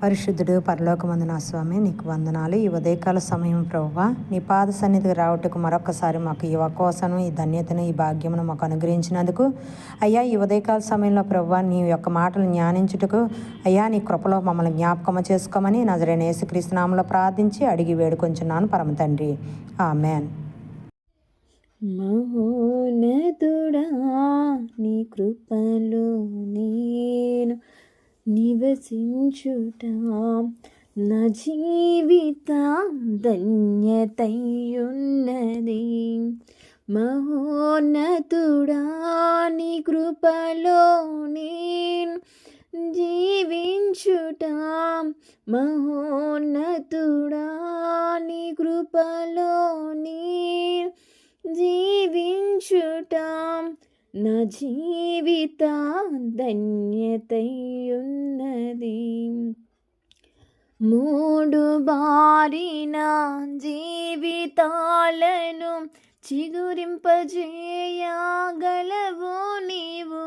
పరిశుద్ధుడు పరలోకమందు నా స్వామి, నీకు వందనాలు. ఈ ఉదయకాల సమయం ప్రభువా, నీ పాద సన్నిధికి రావటకు మరొకసారి మాకు ఈ అవకాశం, ఈ ధన్యతను, ఈ భాగ్యమును మాకు అనుగ్రహించినందుకు అయ్యా, ఈ ఉదయకాల సమయంలో ప్రభువా, నీ యొక్క మాటలు జ్ఞానించుటకు అయ్యా, నీ కృపలో మమ్మల్ని జ్ఞాపకం చేసుకోమని నజరేయుడైన యేసుక్రీస్తు నామములో ప్రార్థించి అడిగి వేడుకొంచున్నాను పరమ తండ్రి, ఆమేన్. మహోన్నతుడా, నీ కృపలో నేను నివసించుట నా జీవిత ధన్యతయున్నది. మహోన్నతుడా, నీ కృపలో నేను జీవించుట, మహోన్నతుడా, నీ కృపలో నేను జీవించుట నా జీవిత ధన్యతయున్నది. మూడు బారిన జీవితాలను చిగురింపజేయగలవు నీవు.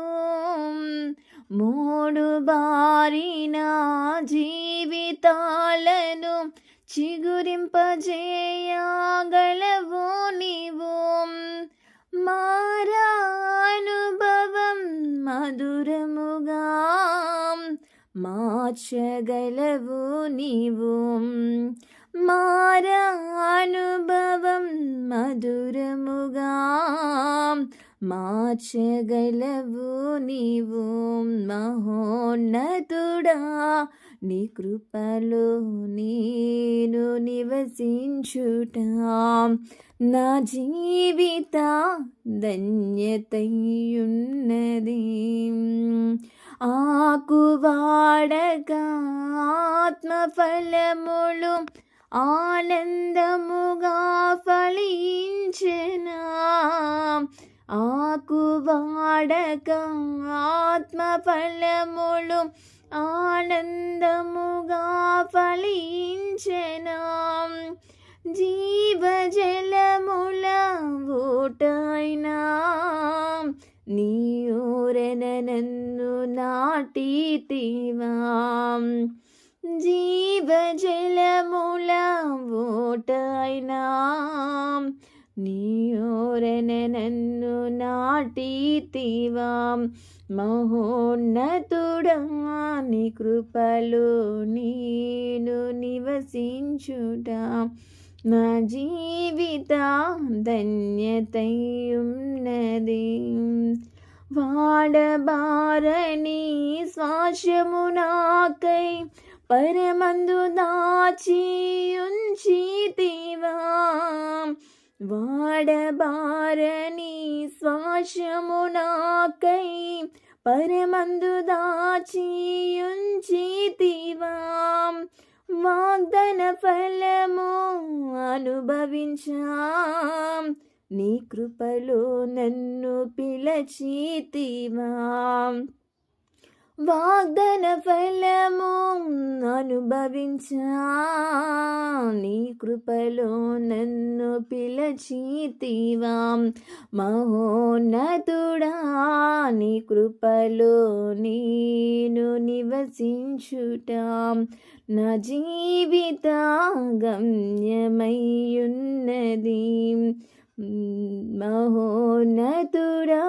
మూడు బారిన జీవితాలను చిగురింపజేయగలవు నీవు. మారానుభవం మధురముగా మార్చగలవు నీవు. మారానుభవం మధురముగా మార్చగలవు నీవు. మహోన్నతుడా, నీ కృపలో నేను నివసించుట నా జీవిత ధన్యతయున్నది. ఆకువాడగా ఆత్మఫలములు ఆనందముగా ఫలించెనా. ఆకువాడగా ఆత్మఫలములు ఆనందముగా ఫలించెనా. జీవజలముల ఊటైనా నీ ఊరన నన్ను నాటితివా. జీవజలముల ఊటైనా నీ ఊరన నన్ను నాటితివా. మహోన్నతుడా, నీ కృపలో నేను నివసించుట నా జీవిత ధన్యతయున్నది. వాడబారని స్వాస్యము నాకై పరమందు దాచి ఉంచితివా. వాడబారని స్వాస్యము నాకై పరమందు దాచి ఉంచితివా. వాగ్దాన ఫలము అనుభవించా, నీ కృపలో నన్ను పిలచితివా. వాగ్దాన ఫలము అనుభవించా, నీ కృపలో నన్ను పిలచితివా. మహోన్నతుడా, నీ కృపలో నేను నివసించుట నా జీవిత గమ్యమయ్యున్నది. మహోన్నతుడా,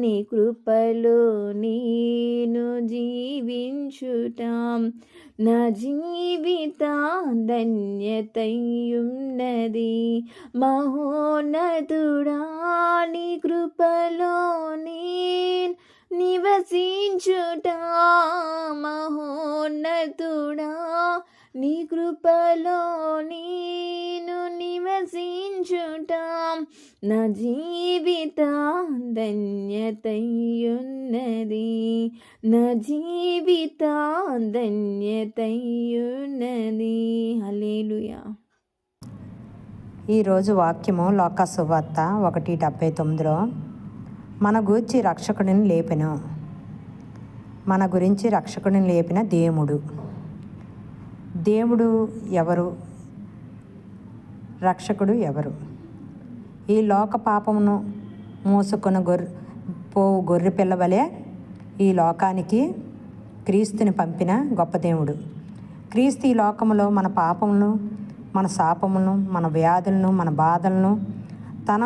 నీ కృపలో నేను జీవించుట నా జీవిత ధన్యతయున్నది. మహోన్నతుడా, నీ కృపలో నేను నివసించుట, మహోన్నతుడా, నీ కృపలో నేను నివసించుట నా జీవిత ధన్యతయున్నది. నా జీవిత ధన్యతయున్నది. హల్లెలూయా. ఈరోజు వాక్యము లోకా సువార్త 1:79. మన గురించి రక్షకుడిని లేపెను. మన గురించి రక్షకుడిని లేపిన దేవుడు ఎవరు? రక్షకుడు ఎవరు? ఈ లోక పాపమును మోసుకొని గొర్రె పిల్ల వలె ఈ లోకానికి క్రీస్తుని పంపిన గొప్ప దేవుడు. క్రీస్తు ఈ లోకములో మన పాపములను, మన శాపములను, మన వ్యాధులను, మన బాధలను తన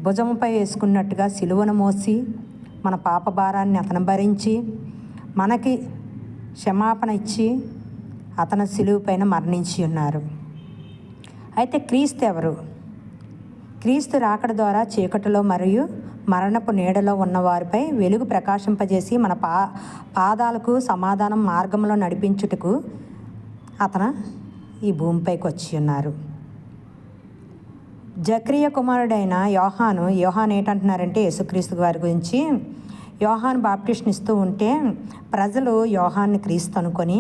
భుజముపై వేసుకున్నట్టుగా సిలువను మోసి మన పాప భారాన్ని అతను భరించి మనకి క్షమాపణ ఇచ్చి అతను సిలువ పైన మరణించి ఉన్నారు. అయితే క్రీస్తు ఎవరు? క్రీస్తు రాకడ ద్వారా చీకటిలో మరియు మరణపు నీడలో ఉన్నవారిపై వెలుగు ప్రకాశింపజేసి మన పాదాలకు సమాధానం మార్గంలో నడిపించుటకు అతను ఈ భూమిపైకి వచ్చి ఉన్నారు. జక్రియ కుమారుడైన యోహాను ఏంటంటున్నారంటే యేసుక్రీస్తు వారి గురించి, యోహాను బాప్టిస్ట్ని ఇస్తూ ఉంటే ప్రజలు యోహాన్ని క్రీస్తు అనుకొని,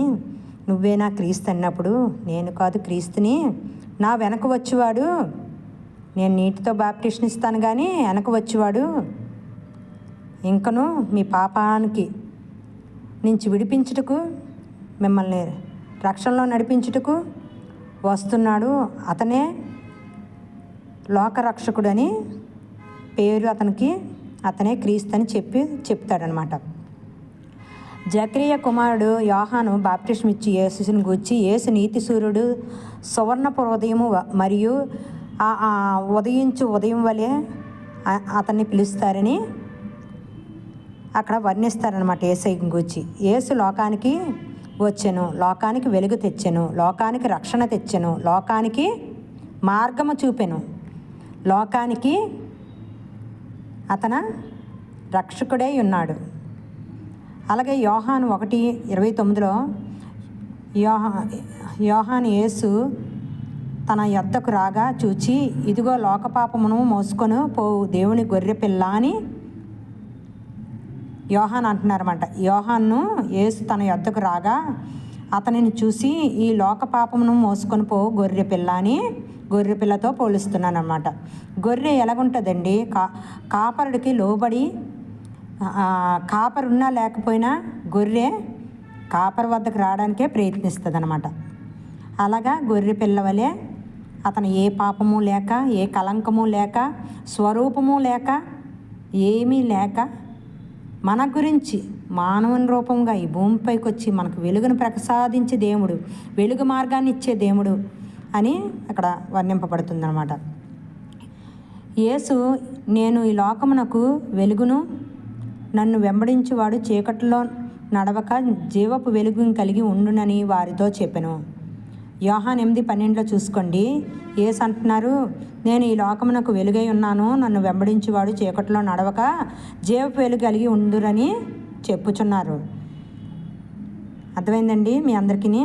నువ్వేనా క్రీస్తు అన్నప్పుడు, నేను కాదు క్రీస్తుని, నా వెనక వచ్చేవాడు, నేను నీటితో బాప్టిస్ట్ని ఇస్తాను కానీ వెనక వచ్చేవాడు ఇంకను మీ పాపానికి నుంచి విడిపించుటకు, మిమ్మల్ని రక్షణలో నడిపించుటకు వస్తున్నాడు, అతనే లోకరక్షకుడని పేరు అతనికి, అతనే క్రీస్తు అని చెప్తాడనమాట. జక్రియ కుమారుడు యోహాను బాప్టిస్మం ఇచ్చి యేసుని గూర్చి, యేసు నీతి సూర్యుడు సువర్ణపు ఉదయము మరియు ఉదయించు ఉదయం వలె అతన్ని పిలుస్తారని అక్కడ వర్ణిస్తారనమాట. యేసయ్యని గూర్చి, యేసు లోకానికి వచ్చెను, లోకానికి వెలుగు తెచ్చెను, లోకానికి రక్షణ తెచ్చెను, లోకానికి మార్గము చూపెను, లోకానికి అతను రక్షకుడై ఉన్నాడు. అలాగే యోహాను 1:29 యోహాను యేసు తన యొద్దకు రాగా చూచి, ఇదిగో లోకపాపమును మోసుకొని పోవు దేవుని గొర్రె పిల్ల అని యోహాను అంటున్నారన్నమాట. యోహాను యేసు తన యొద్దకు రాగా అతనిని చూసి, ఈ లోకపాపమును మోసుకొని పోవు గొర్రె పిల్ల అని గొర్రె పిల్లతో పోలుస్తున్నాను అన్నమాట. గొర్రె ఎలాగుంటుందండి? కాపరుడికి లోబడి, కాపరున్నా లేకపోయినా గొర్రె కాపరు వద్దకు రావడానికే ప్రయత్నిస్తుంది అన్నమాట. అలాగా గొర్రె పిల్ల వలె అతను ఏ పాపము లేక, ఏ కలంకము లేక, స్వరూపము లేక, ఏమీ లేక మన గురించి మానవుని రూపంగా ఈ భూమిపైకి వచ్చి మనకు వెలుగును ప్రసాదించే దేవుడు, వెలుగు మార్గాన్ని ఇచ్చే దేవుడు అని అక్కడ వర్ణింపబడుతుందన్నమాట. యేసు, నేను ఈ లోకమునకు వెలుగును, నన్ను వెంబడించువాడు చీకటిలో నడవక జీవపు వెలుగును కలిగి ఉండునని వారితో చెప్పెను. యోహాను 8:12 చూసుకోండి. యేసు అంటున్నారు, నేను ఈ లోకమునకు వెలుగై ఉన్నాను, నన్ను వెంబడించేవాడు చీకటిలో నడవక జీవపు వెలుగు కలిగి ఉండురని చెప్పుచున్నారు. అర్థమైందండి మీ అందరికీ?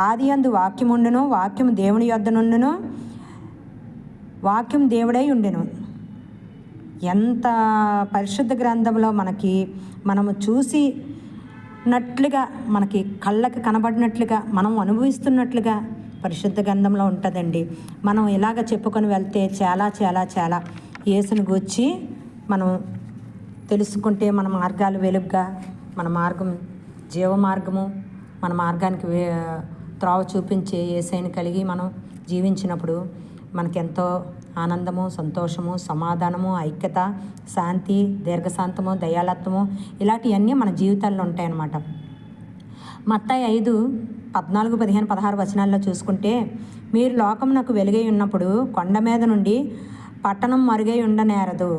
ఆది యందు వాక్యం ఉండును, వాక్యం దేవుని యొద్ద నుండును, వాక్యం దేవుడై ఉండెను. ఎంత పరిశుద్ధ గ్రంథంలో మనము చూసినట్లుగా, మనకి కళ్ళకి కనబడినట్లుగా, మనం అనుభవిస్తున్నట్లుగా పరిశుద్ధ గ్రంథంలో ఉంటుందండి. మనం ఇలాగ చెప్పుకొని వెళ్తే చాలా చాలా చాలా యేసుని గూర్చి మనం తెలుసుకుంటే మన మార్గాలు వెలుగ్గా, మన మార్గం జీవ మార్గము, మన మార్గానికి త్రోవ చూపించే యేసయ్యని కలిగి మనం జీవించినప్పుడు మనకెంతో ఆనందము, సంతోషము, సమాధానము, ఐక్యత, శాంతి, దీర్ఘశాంతము, దయాలత్వము ఇలాంటివన్నీ మన జీవితాల్లో ఉంటాయన్నమాట. మత్తయి 5:14, 15, 16 వచనాల్లో చూసుకుంటే, మీరు లోకమునకు వెలుగై ఉన్నప్పుడు కొండ మీద నుండి పట్టణం మరుగై ఉండనేరదు.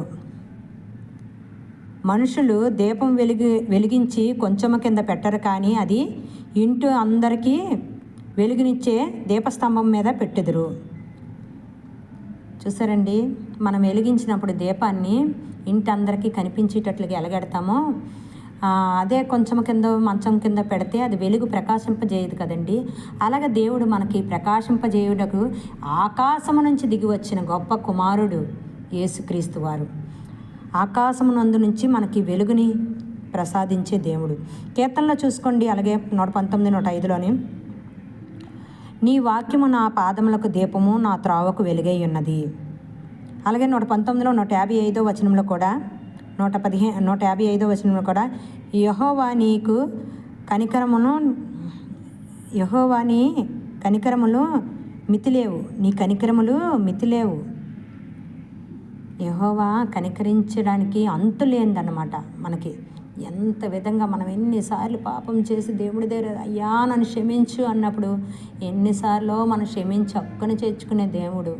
మనుషులు దీపం వెలిగించి కొంచెము కింద పెట్టరు, కానీ అది ఇంటి అందరికీ వెలుగునిచ్చే దీపస్తంభం మీద పెట్టుదురు. చూసారండి, మనం వెలిగించినప్పుడు దీపాన్ని ఇంటి అందరికీ కనిపించేటట్లుగా ఎలగెడతామో, అదే కొంచెం కింద మంచం కింద పెడితే అది వెలుగు ప్రకాశింపజేయదు కదండి. అలాగే దేవుడు మనకి ప్రకాశింపజేయుటకు ఆకాశము నుంచి దిగి వచ్చిన గొప్ప కుమారుడు యేసుక్రీస్తు వారు. ఆకాశమునందు నుంచి మనకి వెలుగుని ప్రసాదించే దేవుడు. కీర్తనలో చూసుకోండి, అలాగే 119, 105లోని, నీ వాక్యము నా పాదములకు దీపము, నా త్రోవకు వెలుగై ఉన్నది. అలాగే 119లో 155వ వచనంలో కూడా, 155వ వచనంలో కూడా, యెహోవా నీ కనికరములు మితిలేవు, నీ కనికరములు మితిలేవు. యెహోవా కనికరించడానికి అంతు లేదన్నమాట. మనకి ఎంత విధంగా మనం ఎన్నిసార్లు పాపం చేసి దేవుడి దగ్గర అయ్యా నన్ను క్షమించు అన్నప్పుడు ఎన్నిసార్లు మనం క్షమించి హక్కును చేర్చుకునే దేవుడు,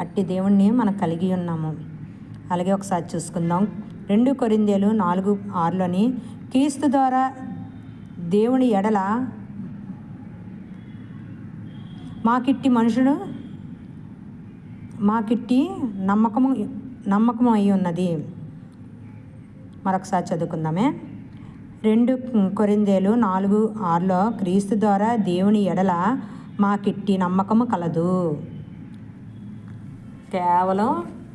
అట్టి దేవుణ్ణి మనం కలిగి ఉన్నాము. అలాగే ఒకసారి చూసుకుందాం 2 కొరింథీయులు 4:6లోని క్రీస్తు ద్వారా దేవుని ఎడల మాకిట్టి నమ్మకము అయి ఉన్నది. మరొకసారి చదువుకుందామే. 2 కొరింథీయులు 4:6లో క్రీస్తు ద్వారా దేవుని ఎడల మాకిట్టి నమ్మకము కలదు. కేవలం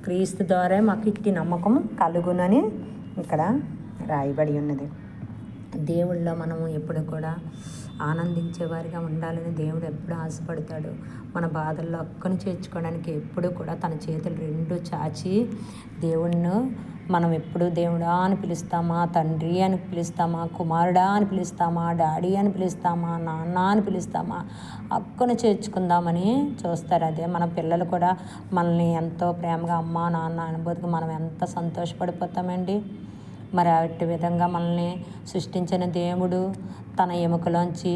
క్రీస్తు ద్వారా మాకు ఇట్టి నమ్మకం కలుగునని ఇక్కడ రాయబడి ఉన్నది. దేవుళ్ళో మనము ఎప్పుడు కూడా ఆనందించేవారిగా ఉండాలని దేవుడు ఎప్పుడు ఆశపడతాడు. మన బాధల్లో హక్కును చేర్చుకోవడానికి ఎప్పుడు కూడా తన చేతులు 2 చాచి దేవుణ్ణి మనం ఎప్పుడు దేవుడా అని పిలుస్తామా, తండ్రి అని పిలుస్తామా, కుమారుడా అని పిలుస్తామా, డాడీ అని పిలుస్తామా, నాన్న అని పిలుస్తామా, హక్కును చేర్చుకుందామని చూస్తారు. అదే మన పిల్లలు కూడా మనల్ని ఎంతో ప్రేమగా అమ్మ నాన్న అనుభూతికి మనం ఎంత సంతోషపడిపోతామండి. మరి అట్టి విధంగా మనల్ని సృష్టించిన దేవుడు తన ఎముకలోంచి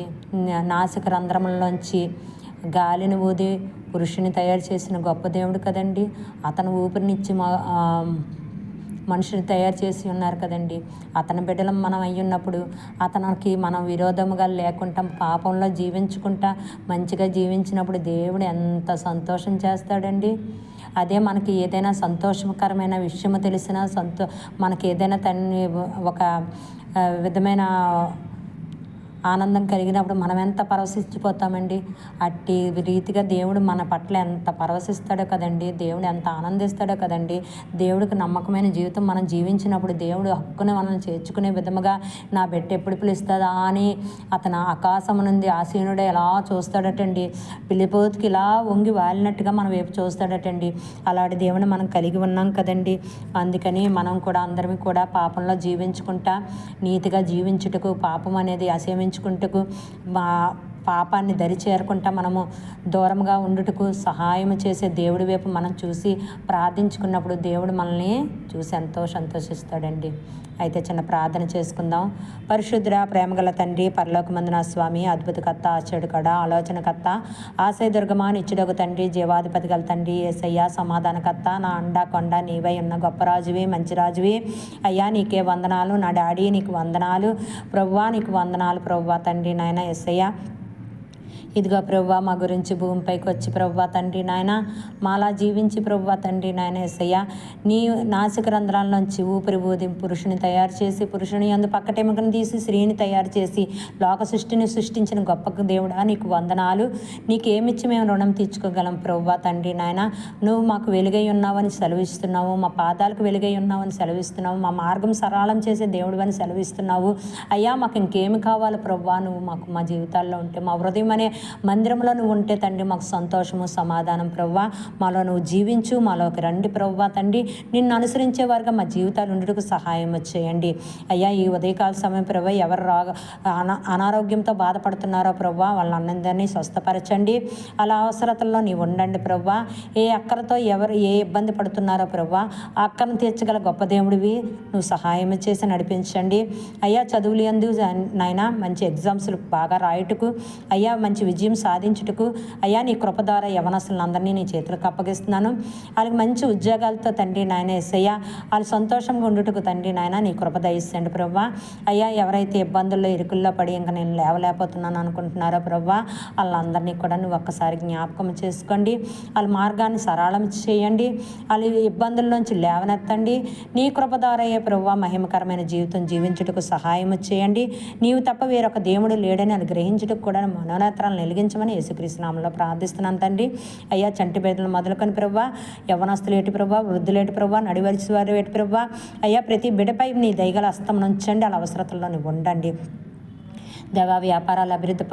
నాసిక రంధ్రములలోంచి గాలిని ఊది పురుషుని తయారు చేసిన గొప్ప దేవుడు కదండి. అతను ఊపిరినిచ్చి మనుషుని తయారు చేసి ఉన్నారు కదండి. అతని బిడ్డలం మనం అయ్యున్నప్పుడు అతనికి మనం విరోధముగా లేకుండా పాపంలో జీవించుకుంటా మంచిగా జీవించినప్పుడు దేవుడు ఎంత సంతోషం చేస్తాడండి. అదే మనకి ఏదైనా సంతోషకరమైన విషయము తెలిసినా మనకి ఏదైనా ఒక విధమైన ఆనందం కలిగినప్పుడు మనం ఎంత పరవశించిపోతామండి. అట్టి రీతిగా దేవుడు మన పట్ల ఎంత పరవశిస్తాడో కదండి, దేవుడు ఎంత ఆనందిస్తాడో కదండి. దేవుడికి నమ్మకమైన జీవితం మనం జీవించినప్పుడు దేవుడు హక్కుని మనల్ని చేర్చుకునే విధముగా నా బిడ్డ ఎప్పుడు పిలుస్తుందా అని అతను ఆకాశం నుండి ఆసీనుడే ఎలా చూస్తాడటండి. పిల్లిపోతుకి ఇలా వంగి వాలినట్టుగా మన వైపు చూస్తాడటండి. అలాంటి దేవుని మనం కలిగి ఉన్నాం కదండి. అందుకని మనం కూడా అందరం కూడా పాపంలో జీవించుకుంటా నీతిగా జీవించుటకు, పాపం అనేది అసేమించుకుంటకు, మా పాపాన్ని దరి చేరకుండా మనము దూరంగా ఉండుటకు సహాయం చేసే దేవుడి వైపు మనం చూసి ప్రార్థించుకున్నప్పుడు దేవుడు మనల్ని చూసి ఎంతో సంతోషిస్తాడండి. అయితే చిన్న ప్రార్థన చేసుకుందాం. పరిశుద్ధ ప్రేమగల తండ్రి, పరలోకమందున స్వామి, అద్భుతకర్త, ఆశ్చర్యకర్త, ఆలోచనకర్త, ఆశయదుర్గమా, నిత్యుడగు తండ్రి, జీవాధిపతి గల తండ్రి, యేసయ్యా సమాధానకర్త, నా అండా కొండ నీవై ఉన్న గొప్ప రాజువి, మంచి రాజువి అయ్యా, నీకే వందనాలు. నా డాడీ నీకు వందనాలు ప్రభువా, నీకు వందనాలు ప్రభువా తండ్రి నాయన యేసయ్యా. ఇదిగో ప్రభువా మా గురించి భూమిపైకి వచ్చి ప్రభువా తండ్రి నాయన మాలా జీవించి ప్రభువా తండ్రి నాయన యేసయ్యా నీ నాసిక రంధ్రాల్లోంచి ఊపిరి ఊది పురుషుని తయారు చేసి పురుషుని యందు పక్కటెముకను తీసి స్త్రీని తయారు చేసి లోక సృష్టిని సృష్టించిన గొప్ప దేవుడా నీకు వందనాలు. నీకేమిచ్చి మేము రుణం తీర్చుకోగలం ప్రభువా తండ్రి నాయన. నువ్వు మాకు వెలుగై ఉన్నావని సెలవిస్తున్నావు, మా పాదాలకు వెలుగై ఉన్నావని సెలవిస్తున్నావు, మా మార్గం సరళం చేసే దేవుడు అని సెలవిస్తున్నావు అయ్యా. మాకు ఇంకేమి కావాలి ప్రభువా, నువ్వు మాకు మా జీవితాల్లో ఉంటే, మా హృదయం అనే మందిరంలో నువ్వు ఉంటే తండ్రి మాకు సంతోషము సమాధానం ప్రభువా. మాలో నువ్వు జీవించు, మాలోకి రండి ప్రభువా తండ్రి. నిన్ను అనుసరించే వారుగా మా జీవితాలు ఉండటకు సహాయం చేయండి అయ్యా. ఈ ఉదయకాల సమయం ప్రభువా ఎవరు అనారోగ్యంతో బాధపడుతున్నారో ప్రభువా వాళ్ళందరినీ స్వస్థపరచండి. అలా అవసరతల్లో నీవు ఉండండి ప్రభువా. ఏ అక్కరతో ఎవరు ఏ ఇబ్బంది పడుతున్నారో ప్రభువా ఆ అక్కరను తీర్చగల గొప్ప దేవుడివి, నువ్వు సహాయం చేసి నడిపించండి అయ్యా. చదువులు యందు నాయన మంచి ఎగ్జామ్స్లు బాగా రాయుటకు అయ్యా, మంచి విజయం సాధించుటకు అయ్యా నీ కృప ద్వారా యవనస్తులందరినీ నీ చేతులకు అప్పగిస్తున్నాను. వాళ్ళకి మంచి ఉద్యోగాలతో తండ్రి నాయన యేసయ్యా వాళ్ళు సంతోషంగా ఉండుటకు తండ్రి నాయన నీ కృప దయచేయండి ప్రభువా. అయ్యా ఎవరైతే ఇబ్బందుల్లో ఇరుకుల్లో పడి ఇంకా నేను లేవలేకపోతున్నాను అనుకుంటున్నారో ప్రభువా వాళ్ళందరినీ కూడా నువ్వు ఒక్కసారి జ్ఞాపకం చేసుకోండి. వాళ్ళ మార్గాన్ని సరళం చేయండి, వాళ్ళ ఇబ్బందుల్లోంచి లేవనెత్తండి. నీ కృప ద్వారా ప్రభువా మహిమకరమైన జీవితం జీవించుటకు సహాయం చేయండి. నీవు తప్ప వేరొక దేవుడు లేడని అది గ్రహించుటకు కూడా మనోనేత్రాలను వెలిగించమని యేసుక్రీస్తు నామములో ప్రార్థిస్తున్నాను తండ్రి అయ్యా. చంటి బిడ్డలు మొదలుకొని ప్రభువా, యవ్వనస్తులు ఏటి ప్రభువా, వృద్ధులేటి ప్రభువా, నడివలసి వారు ఏటి ప్రభువా అయ్యా, ప్రతి బిడ్డపై నీ దయగల హస్తం ఉంచండి. వాళ్ళ అవసరతల్లో నువ్వు ఉండండి. దేవా వ్యాపారాలు అభివృద్ధి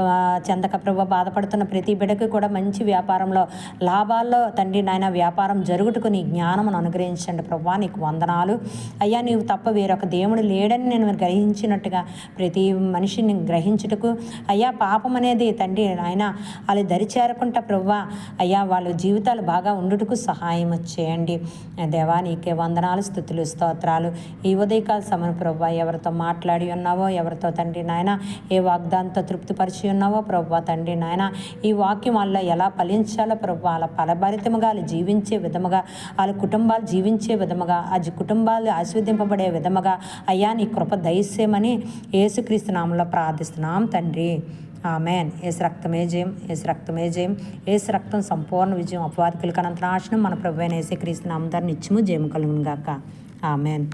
చెందక ప్రభు బాధపడుతున్న ప్రతి బిడ్డకి కూడా మంచి వ్యాపారంలో లాభాల్లో తండ్రి నాయన వ్యాపారం జరుగుటకు నీ జ్ఞానమును అనుగ్రహించండి ప్రభా. నీకు వందనాలు అయ్యా. నీవు తప్ప వేరొక దేవుడు లేడని నేను గ్రహించినట్టుగా ప్రతి మనిషిని గ్రహించుటకు అయ్యా పాపం అనేది తండ్రి నాయన వాళ్ళు దరిచేరకుండా ప్రభా అయ్యా వాళ్ళ జీవితాలు బాగా ఉండుటకు సహాయం చేయండి దేవా. నీకే వందనాలు స్తుతులు స్తోత్రాలు. ఈ ఉదయకాల సమయం ప్రభా ఎవరితో మాట్లాడి ఉన్నావో, ఎవరితో తండ్రి నాయన ఏ వాగ్దానంతో తృప్తిపరిచి ఉన్నావో ప్రభా తండ్రి నాయన ఈ వాక్యం వల్ల ఎలా ఫలించాలో ప్రభా అలా ఫలభరితముగా వాళ్ళు జీవించే విధముగా, వాళ్ళ కుటుంబాలు జీవించే విధముగా, ఆ కుటుంబాలు ఆశీర్వదింపబడే విధముగా అయ్యా నీ కృప దయచేయమని యేసుక్రీస్తు నామములో ప్రార్థిస్తున్నాం తండ్రి. ఆమెన్. యేసు రక్తమే జయం, యేసు రక్తమే జయం, యేసు రక్తం సంపూర్ణ విజయం, అపవాదికులకు అనంత నాశనం మన ప్రభువైన యేసుక్రీస్తు నామమున నిత్యము జయము కలుగును గాక. ఆమెన్.